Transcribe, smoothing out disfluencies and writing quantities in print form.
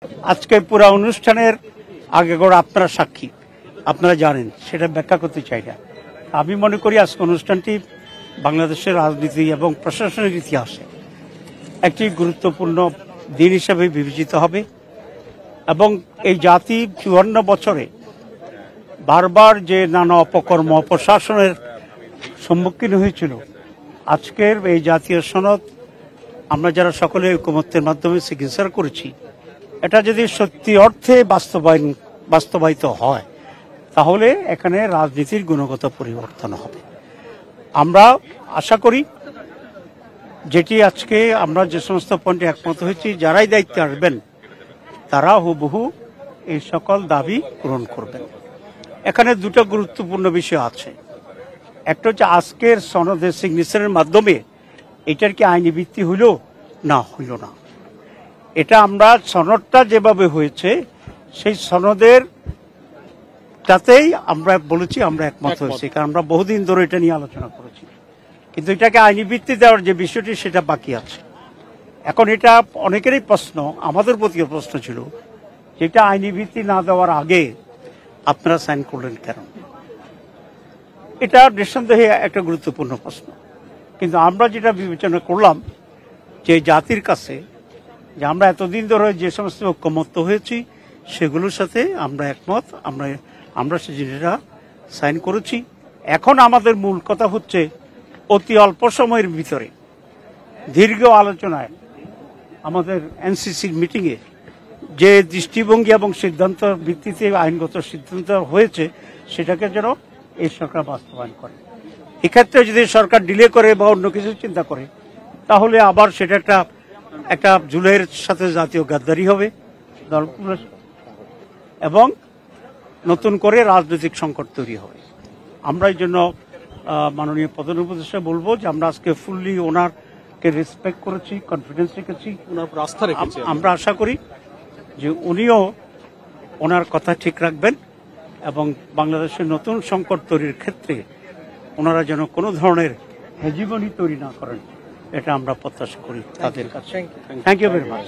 আজকে পুরো অনুষ্ঠানের আগে গড় আপনারা সাক্ষী, আপনারা জানেন, সেটা ব্যাখ্যা করতে চাই না। আমি মনে করি আজকে অনুষ্ঠানটি বাংলাদেশের রাজনীতি এবং প্রশাসনের ইতিহাসে একটি গুরুত্বপূর্ণ দিন হিসেবে বিবেচিত হবে এবং এই জাতি ৫৪ বছরে বারবার যে নানা অপকর্ম অপশাসনের সম্মুখীন হয়েছিল, আজকের এই জাতীয় সনদ আমরা যারা সকলে ঐকমত্যের মাধ্যমে সিগনেচার করেছি, এটা যদি সত্যি অর্থে বাস্তবায়িত হয় তাহলে এখানে রাজনীতির গুণগত পরিবর্তন হবে। আমরা আশা করি যেটি আজকে আমরা যে সমস্ত পয়েন্টে একমত হয়েছি, যারাই দায়িত্বে আসবেন তারা হুবহু এই সকল দাবি পূরণ করবেন। এখানে দুটো গুরুত্বপূর্ণ বিষয় আছে। একটা হচ্ছে আজকের সনদের সিগনেচারের মাধ্যমে এটার কি আইনি ভিত্তি হইল না হইল না, এটা আমরা সনদটা যেভাবে হয়েছে সেই সনদের তাতেই আমরা বলেছি আমরা একমত হয়েছি, কারণ আমরা বহুদিন ধরে এটা নিয়ে আলোচনা করেছি। কিন্তু এটাকে আইনি ভিত্তি দেওয়ার যে বিষয়টি সেটা বাকি আছে। এখন এটা অনেকেরই প্রশ্ন, আমাদের প্রতিও প্রশ্ন ছিল, যেটা আইনি ভিত্তি না দেওয়ার আগে আপনারা সাইন করলেন কেন? এটা নিঃসন্দেহে একটা গুরুত্বপূর্ণ প্রশ্ন। কিন্তু আমরা যেটা বিবেচনা করলাম যে জাতির কাছে যে আমরা এতদিন ধরে যে সমস্ত ঐকমত্য হয়েছি সেগুলোর সাথে আমরা একমত, আমরা সে জিনিসটা সাইন করেছি। এখন আমাদের মূল কথা হচ্ছে অতি অল্প সময়ের ভিতরে দীর্ঘ আলোচনায় আমাদের এনসিসির মিটিংয়ে যে দৃষ্টিভঙ্গি এবং সিদ্ধান্ত ভিত্তিতে আইনগত সিদ্ধান্ত হয়েছে সেটাকে যেন এই সরকার বাস্তবায়ন করে। এক্ষেত্রে যদি সরকার ডিলে করে বা অন্য কিছু চিন্তা করে তাহলে আবার সেটা একটা জুলাইয়ের সাথে জাতীয় গাদ্দারি হবে এবং নতুন করে রাজনৈতিক সংকট তৈরি হবে। আমরা এই জন্য মাননীয় প্রধান উপদেষ্টা বলবো যে আমরা আজকে ফুললি ওনারকে রেসপেক্ট করেছি, কনফিডেন্স রেখেছি, ওনার উপর আস্থা রেখেছি। আমরা আশা করি যে উনিও ওনার কথা ঠিক রাখবেন এবং বাংলাদেশের নতুন সংকট তৈরির ক্ষেত্রে ওনারা যেন কোনো ধরনের হেজিমনি তৈরি না করেন, এটা আমরা প্রত্যাশা করি তাদের কাছে। Thank you very much.